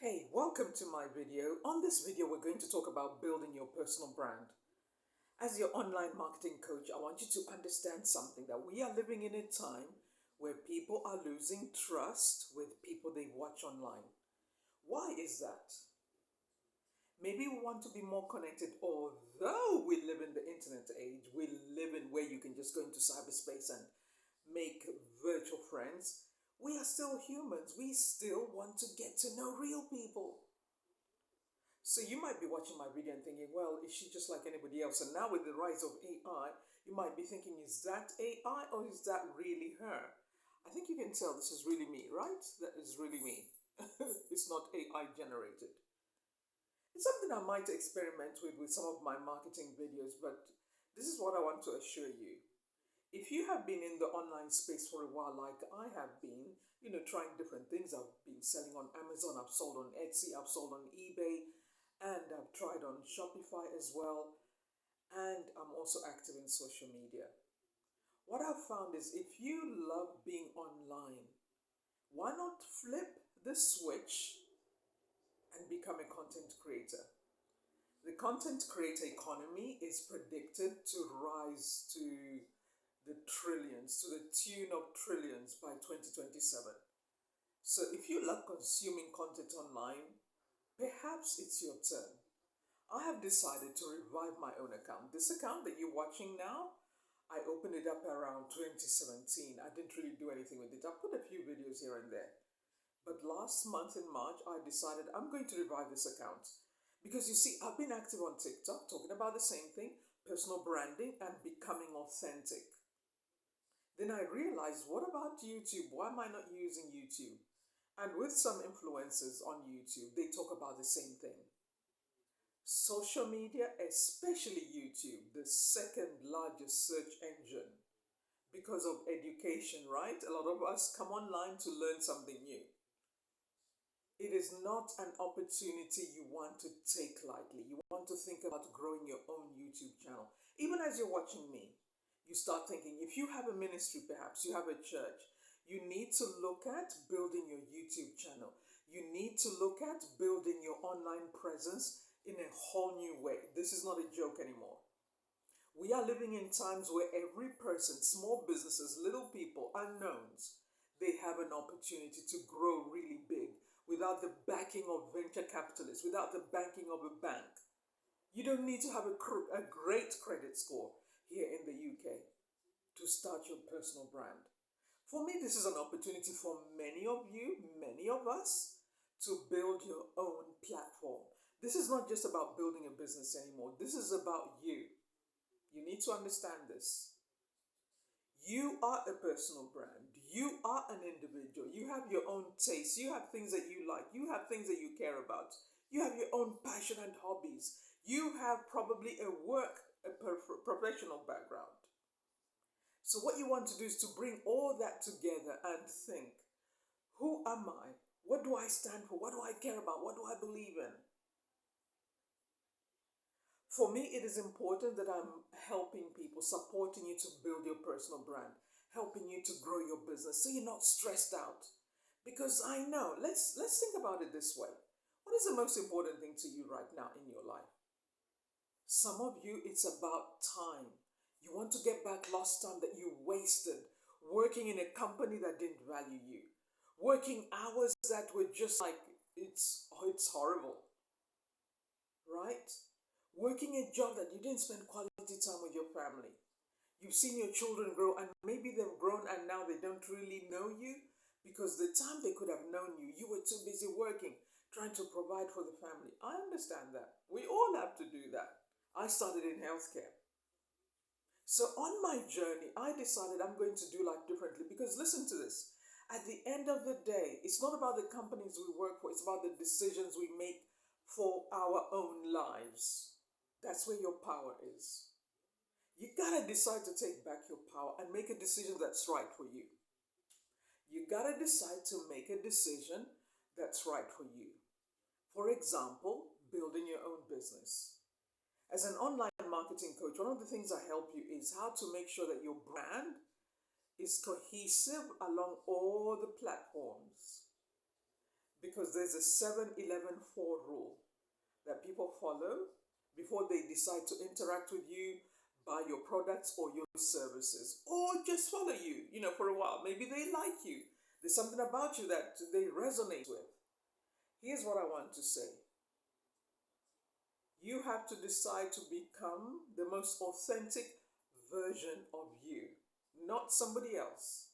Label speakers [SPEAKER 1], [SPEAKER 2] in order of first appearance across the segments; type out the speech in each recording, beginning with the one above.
[SPEAKER 1] Hey, welcome to my video. On this video, we're going to talk about building your personal brand. As your online marketing coach, I want you to understand something that we are living in a time where people are losing trust with people they watch online. Why is that? Maybe we want to be more connected, although we live in the internet age, we live in where you can just go into cyberspace and make virtual friends. We are still humans. We still want to get to know real people. So you might be watching my video and thinking, well, is she just like anybody else? And now with the rise of AI, you might be thinking, is that AI or is that really her? I think you can tell this is really me, right? That is really me. It's not AI generated. It's something I might experiment with some of my marketing videos, but this is what I want to assure you. If you have been in the online space for a while, like I have been, trying different things, I've been selling on Amazon, I've sold on Etsy, I've sold on eBay, and I've tried on Shopify as well, and I'm also active in social media. What I've found is if you love being online, why not flip the switch and become a content creator? The content creator economy is predicted to rise to the trillions, to the tune of trillions by 2027. So if you love consuming content online, perhaps it's your turn. I have decided to revive my own account. This account that you're watching now, I opened it up around 2017. I didn't really do anything with it. I put a few videos here and there. But last month in March, I decided I'm going to revive this account. Because you see, I've been active on TikTok talking about the same thing, personal branding and becoming authentic. Then I realized, what about YouTube? Why am I not using YouTube? And with some influencers on YouTube, they talk about the same thing. Social media, especially YouTube, the second largest search engine because of education, right? A lot of us come online to learn something new. It is not an opportunity you want to take lightly. You want to think about growing your own YouTube channel. Even as you're watching me, you start thinking, if you have a ministry, perhaps you have a church, you need to look at building your YouTube channel. You need to look at building your online presence in a whole new way. This is not a joke anymore. We are living in times where every person, small businesses, little people, unknowns, they have an opportunity to grow really big without the backing of venture capitalists, without the backing of a bank. You don't need to have a great credit score here in the UK to start your personal brand. For me, this is an opportunity for many of you, many of us, to build your own platform. This is not just about building a business anymore. This is about you. You need to understand this. You are a personal brand. You are an individual. You have your own taste. You have things that you like. You have things that you care about. You have your own passion and hobbies. You have probably a professional background. So what you want to do is to bring all that together and think, who am I? What do I stand for? What do I care about? What do I believe in? For me, it is important that I'm helping people, supporting you to build your personal brand, helping you to grow your business so you're not stressed out. Because I know, let's think about it this way. What is the most important thing to you right now in your life? Some of you, it's about time. You want to get back lost time that you wasted working in a company that didn't value you, working hours that were just like, it's horrible, right? Working a job that you didn't spend quality time with your family. You've seen your children grow and maybe they've grown and now they don't really know you because the time they could have known you, you were too busy working, trying to provide for the family. I understand that. We all have to do that. I started in healthcare. So on my journey, I decided I'm going to do life differently because listen to this. At the end of the day, it's not about the companies we work for, it's about the decisions we make for our own lives. That's where your power is. You gotta decide to take back your power and make a decision that's right for you. You gotta decide to make a decision that's right for you. For example, building your own business. As an online marketing coach, one of the things I help you is how to make sure that your brand is cohesive along all the platforms. because there's a 7-11-4 rule that people follow before they decide to interact with you, buy your products or your services, or just follow you, for a while. Maybe they like you. There's something about you that they resonate with. Here's what I want to say. You have to decide to become the most authentic version of you, not somebody else.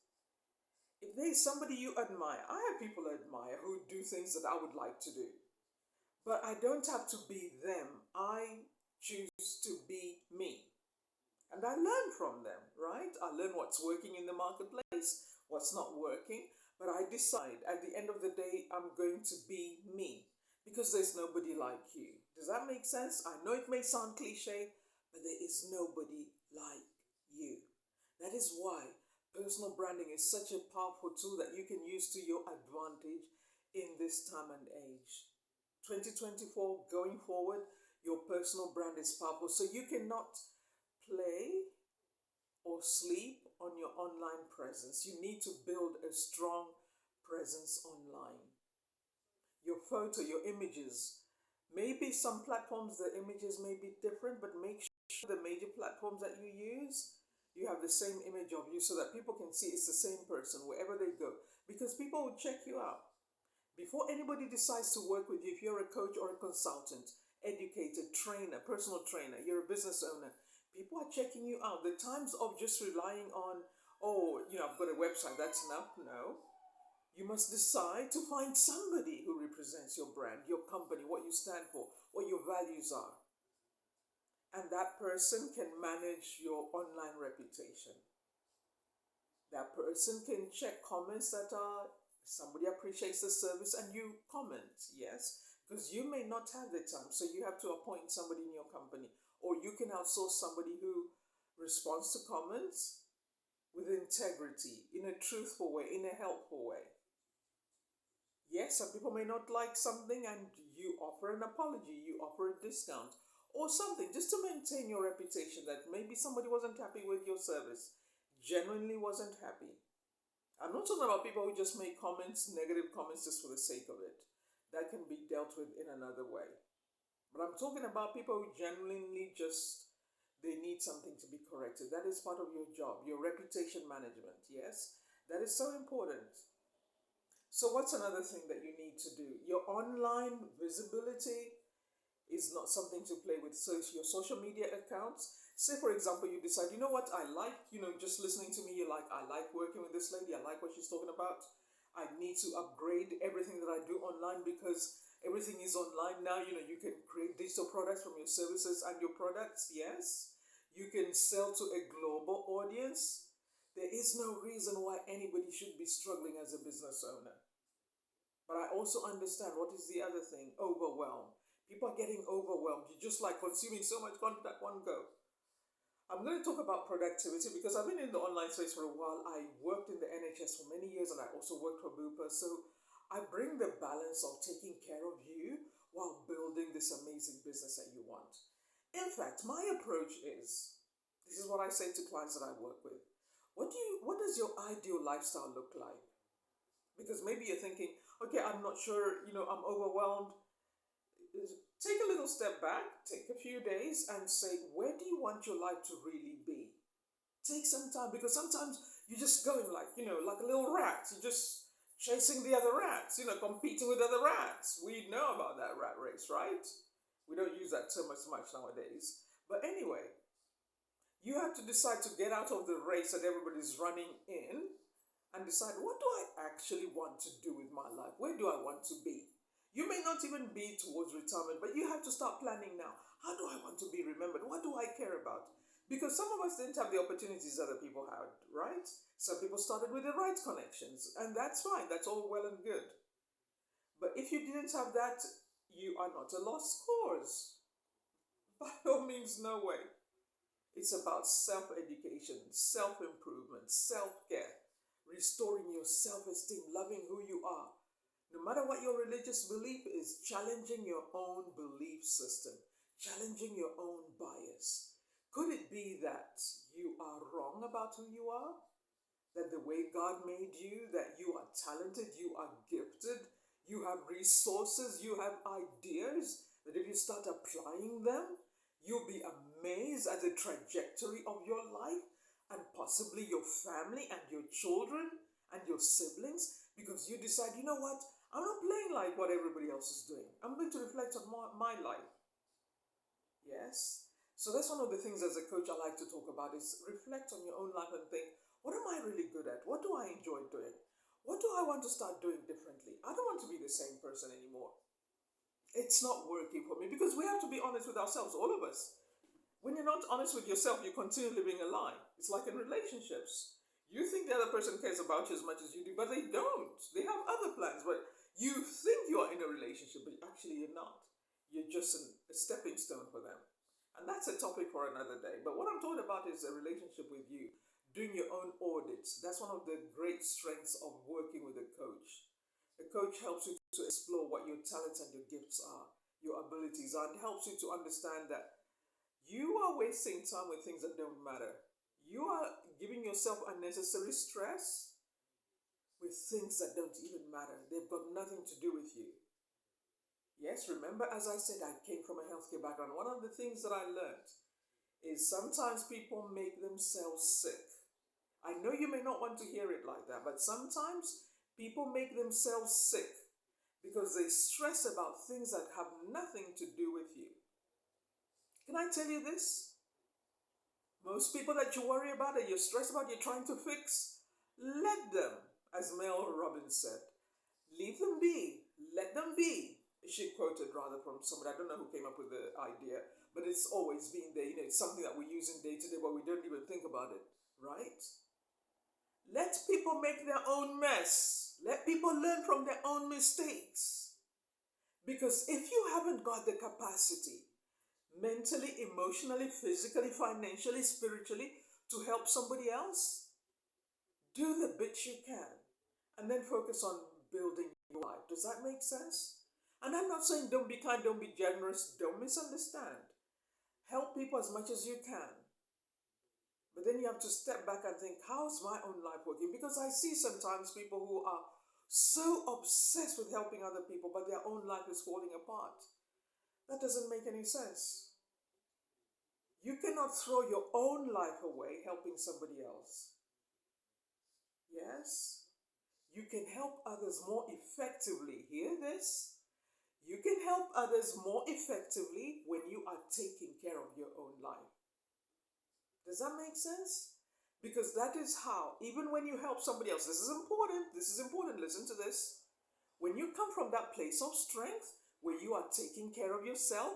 [SPEAKER 1] If there's somebody you admire, I have people I admire who do things that I would like to do. But I don't have to be them. I choose to be me. And I learn from them, right? I learn what's working in the marketplace, what's not working. But I decide at the end of the day, I'm going to be me because there's nobody like you. Does that make sense? I know it may sound cliche, but there is nobody like you. That is why personal branding is such a powerful tool that you can use to your advantage in this time and age. 2024 going forward, your personal brand is powerful. So you cannot play or sleep on your online presence. You need to build a strong presence online. Your photo, your images. Maybe some platforms, the images may be different, but make sure the major platforms that you use, you have the same image of you so that people can see it's the same person wherever they go. Because people will check you out. Before anybody decides to work with you, if you're a coach or a consultant, educator, trainer, personal trainer, you're a business owner, people are checking you out. The times of just relying on, oh, I've got a website, that's enough. No. You must decide to find somebody who represents your brand, your company, what you stand for, what your values are. And that person can manage your online reputation. That person can check comments that are somebody appreciates the service and you comment, yes, because you may not have the time, so you have to appoint somebody in your company, or you can outsource somebody who responds to comments with integrity, in a truthful way, in a helpful way. Yes, some people may not like something and you offer an apology, you offer a discount or something just to maintain your reputation that maybe somebody wasn't happy with your service, genuinely wasn't happy. I'm not talking about people who just make comments, negative comments just for the sake of it. That can be dealt with in another way. But I'm talking about people who genuinely they need something to be corrected. That is part of your job, your reputation management, yes? That is so important. So what's another thing that you need to do? Your online visibility is not something to play with. So your social media accounts, say for example, you decide, you know what, I like, just listening to me, you're like, I like working with this lady, I like what she's talking about. I need to upgrade everything that I do online because everything is online now. You can create digital products from your services and your products, yes. You can sell to a global audience. There is no reason why anybody should be struggling as a business owner. But I also understand what is the other thing, overwhelm. People are getting overwhelmed. You're just like consuming so much content at one go. I'm going to talk about productivity because I've been in the online space for a while. I worked in the NHS for many years and I also worked for Bupa. So I bring the balance of taking care of you while building this amazing business that you want. In fact, my approach is, this is what I say to clients that I work with. What does your ideal lifestyle look like? Because maybe you're thinking, okay, I'm not sure, I'm overwhelmed. Take a little step back, take a few days and say, where do you want your life to really be? Take some time because sometimes you're just going like a little rat. You're just chasing the other rats, competing with other rats. We know about that rat race, right? We don't use that term as much nowadays. But anyway, you have to decide to get out of the race that everybody's running in and decide, what do I actually want to do with my life? Where do I want to be? You may not even be towards retirement, but you have to start planning now. How do I want to be remembered? What do I care about? Because some of us didn't have the opportunities other people had, right? Some people started with the right connections, and that's fine. That's all well and good. But if you didn't have that, you are not a lost cause. By no means, no way. It's about self-education, self-improvement, self-care, restoring your self-esteem, loving who you are. No matter what your religious belief is, challenging your own belief system, challenging your own bias. Could it be that you are wrong about who you are? That the way God made you, that you are talented, you are gifted, You have resources, you have ideas that if you start applying them, you'll be amazed at the trajectory of your life and possibly your family and your children and your siblings, because you decide, you know what, I'm not playing like what everybody else is doing. I'm going to reflect on my life. Yes. So that's one of the things as a coach I like to talk about is reflect on your own life and think, what am I really good at? What do I enjoy doing? What do I want to start doing differently? I don't want to be the same person anymore. It's not working for me, because we have to be honest with ourselves, all of us. When you're not honest with yourself, you continue living a lie. It's like in relationships. You think the other person cares about you as much as you do, but they don't. They have other plans, but you think you are in a relationship, but actually you're not. You're just a stepping stone for them. And that's a topic for another day. But what I'm talking about is a relationship with you, doing your own audits. That's one of the great strengths of working with a coach. The coach helps you to explore what your talents and your gifts are, your abilities are, and helps you to understand that you are wasting time with things that don't matter. You are giving yourself unnecessary stress with things that don't even matter. They've got nothing to do with you. Yes, remember, as I said, I came from a healthcare background. One of the things that I learned is sometimes people make themselves sick. I know you may not want to hear it like that, but sometimes people make themselves sick because they stress about things that have nothing to do with you. Can I tell you this? Most people that you worry about, that you're stressed about, you're trying to fix, let them, as Mel Robbins said, leave them be, let them be. She quoted rather from somebody, I don't know who came up with the idea, but it's always been there. You know, it's something that we use in day to day, but we don't even think about it, right? Let people make their own mess. Let people learn from their own mistakes. Because if you haven't got the capacity, mentally, emotionally, physically, financially, spiritually, to help somebody else, do the bits you can. And then focus on building your life. Does that make sense? And I'm not saying don't be kind, don't be generous, don't misunderstand. Help people as much as you can. But then you have to step back and think, how's my own life working? Because I see sometimes people who are so obsessed with helping other people, but their own life is falling apart. That doesn't make any sense. You cannot throw your own life away helping somebody else. Yes? You can help others more effectively. Hear this? You can help others more effectively when you are taking care of your own life. Does that make sense? Because that is how, even when you help somebody else, this is important, listen to this. When you come from that place of strength, where you are taking care of yourself,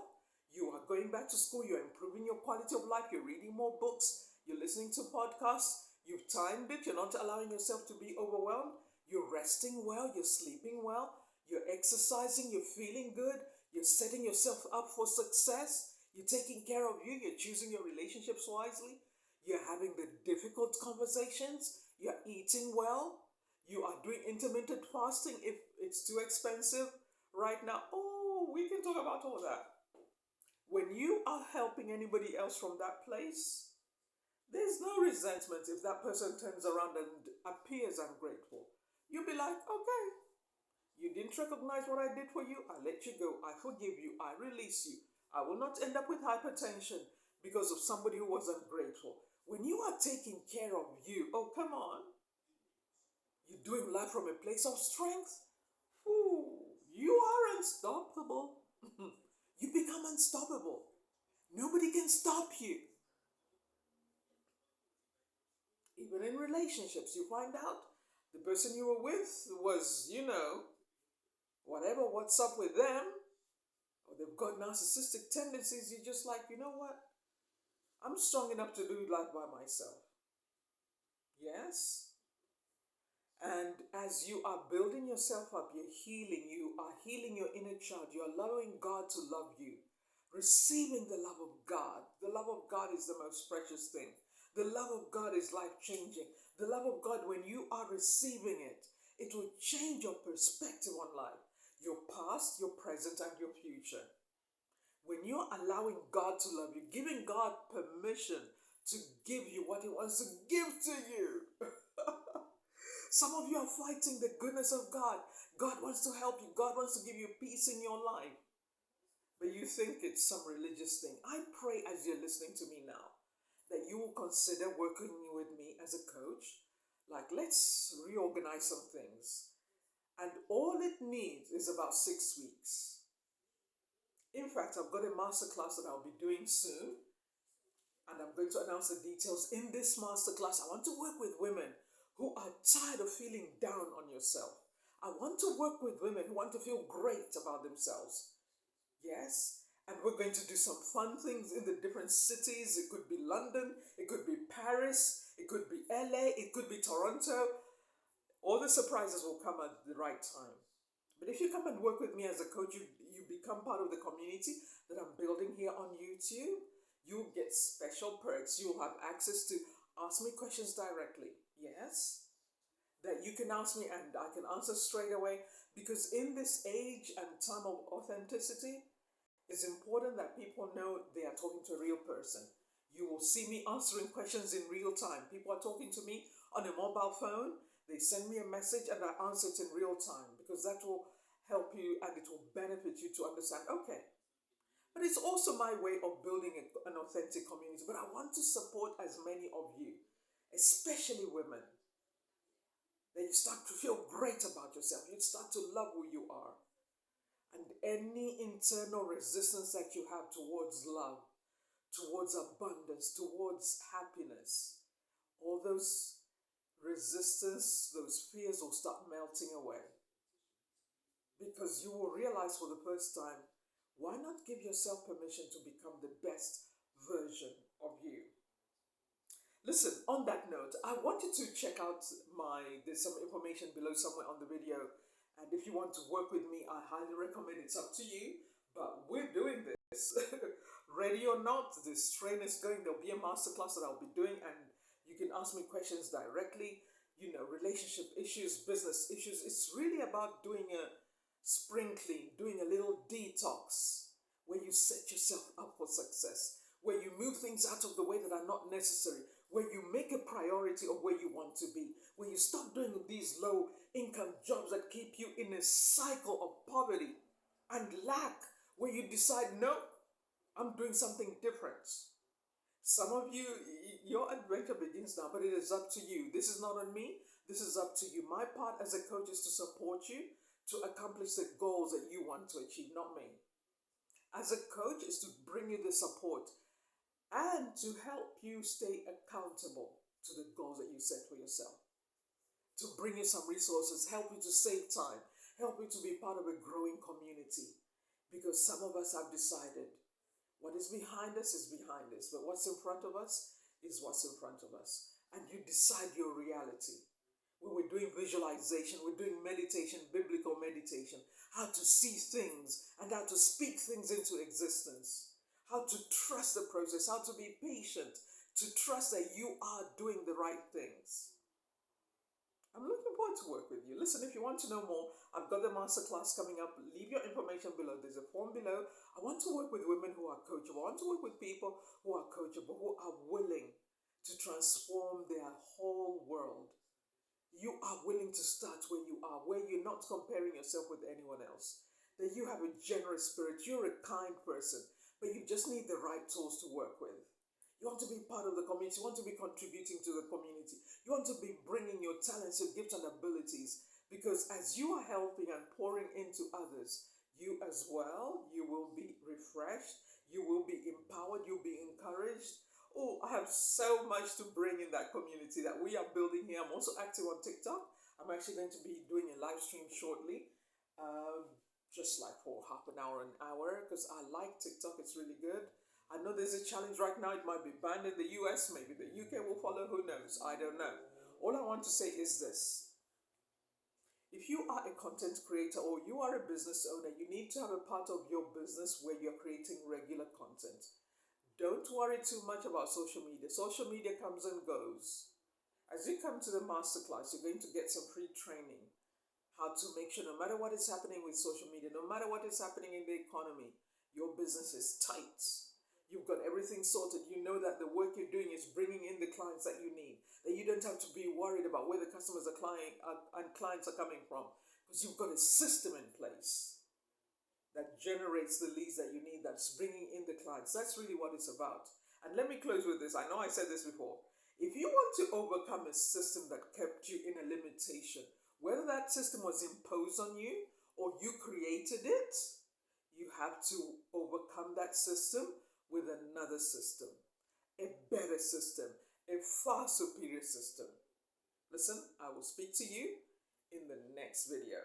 [SPEAKER 1] you are going back to school, you're improving your quality of life, you're reading more books, you're listening to podcasts, you've timed it, you're not allowing yourself to be overwhelmed, you're resting well, you're sleeping well, you're exercising, you're feeling good, you're setting yourself up for success, you're taking care of you, you're choosing your relationships wisely, you're having the difficult conversations, you're eating well, you are doing intermittent fasting if it's too expensive right now. Oh, we can talk about all that. When you are helping anybody else from that place, there's no resentment if that person turns around and appears ungrateful. You'll be like, okay, you didn't recognize what I did for you. I let you go. I forgive you. I release you. I will not end up with hypertension because of somebody who was ungrateful. When you are taking care of you, oh, come on. You're doing life from a place of strength. Ooh, you are unstoppable. You become unstoppable. Nobody can stop you. Even in relationships, you find out the person you were with was, whatever, what's up with them, or they've got narcissistic tendencies. You're just like, you know what? I'm strong enough to do life by myself. Yes? And as you are building yourself up, you are healing your inner child, you are allowing God to love you, receiving the love of God. The love of God is the most precious thing. The love of God is life changing. The love of God, when you are receiving it, it will change your perspective on life, your past, your present, and your future. When you're allowing God to love you, giving God permission to give you what He wants to give to you. Some of you are fighting the goodness of God. God wants to help you. God wants to give you peace in your life. But you think it's some religious thing. I pray as you're listening to me now that you will consider working with me as a coach. Like, let's reorganize some things. And all it needs is about 6 weeks. In fact, I've got a masterclass that I'll be doing soon. And I'm going to announce the details in this masterclass. I want to work with women who are tired of feeling down on yourself. I want to work with women who want to feel great about themselves. Yes. And we're going to do some fun things in the different cities. It could be London, it could be Paris, it could be LA, it could be Toronto. All the surprises will come at the right time. But if you come and work with me as a coach, you become part of the community that I'm building here on YouTube. You'll get special perks. You'll have access to ask me questions directly. Yes? That you can ask me and I can answer straight away. Because in this age and time of authenticity, it's important that people know they are talking to a real person. You will see me answering questions in real time. People are talking to me on a mobile phone. They send me a message and I answer it in real time because that will help you and it will benefit you to understand, okay. But it's also my way of building an authentic community. But I want to support as many of you, especially women, that you start to feel great about yourself. You start to love who you are. And any internal resistance that you have towards love, towards abundance, towards happiness, all those resistance, those fears will start melting away. Because you will realize for the first time, why not give yourself permission to become the best version of you? Listen, on that note, I want you to check out there's some information below somewhere on the video. And if you want to work with me, I highly recommend it's up to you. But we're doing this. Ready or not, this train is going. There'll be a masterclass that I'll be doing, and you can ask me questions directly. Relationship issues, business issues. It's really about doing a spring clean, doing a little detox where you set yourself up for success, where you move things out of the way that are not necessary, where you make a priority of where you want to be, where you stop doing these low income jobs that keep you in a cycle of poverty and lack, where you decide, no, I'm doing something different. Some of you, your adventure begins now, but it is up to you. This is not on me. This is up to you. My part as a coach is to support you to accomplish the goals that you want to achieve, not me. As a coach is to bring you the support and to help you stay accountable to the goals that you set for yourself. To bring you some resources, help you to save time, help you to be part of a growing community. Because some of us have decided what is behind us is behind us, but what's in front of us is what's in front of us. And you decide your reality. When we're doing visualization, we're doing meditation, biblical meditation, how to see things and how to speak things into existence, how to trust the process, how to be patient, to trust that you are doing the right things. I'm looking forward to work with you. Listen, if you want to know more, I've got the masterclass coming up. Leave your information below. There's a form below. I want to work with women who are coachable. I want to work with people who are coachable, who are willing to transform their whole world. You are willing to start where you are, where you're not comparing yourself with anyone else. That you have a generous spirit. You're a kind person, but you just need the right tools to work with. You want to be part of the community. You want to be contributing to the community. You want to be bringing your talents, your gifts and abilities. Because as you are helping and pouring into others, you as well, you will be refreshed. You will be empowered. You'll be encouraged. Oh, I have so much to bring in that community that we are building here. I'm also active on TikTok. I'm actually going to be doing a live stream shortly. Just like for half an hour, because I like TikTok. It's really good. I know there's a challenge right now. It might be banned in the US. Maybe the UK will follow. Who knows? I don't know. All I want to say is this. If you are a content creator or you are a business owner, you need to have a part of your business where you're creating regular content. Don't worry too much about social media. Social media comes and goes. As you come to the masterclass, you're going to get some free training. How to make sure no matter what is happening with social media, no matter what is happening in the economy, your business is tight. You've got everything sorted. You know that the work you're doing is bringing in the clients that you need. that you don't have to be worried about where the customers are and clients are coming from, because you've got a system in place that generates the leads that you need, that's bringing in the clients. That's really what it's about. And let me close with this. I know I said this before. If you want to overcome a system that kept you in a limitation, whether that system was imposed on you or you created it, you have to overcome that system with another system, a better system, a far superior system. Listen, I will speak to you in the next video.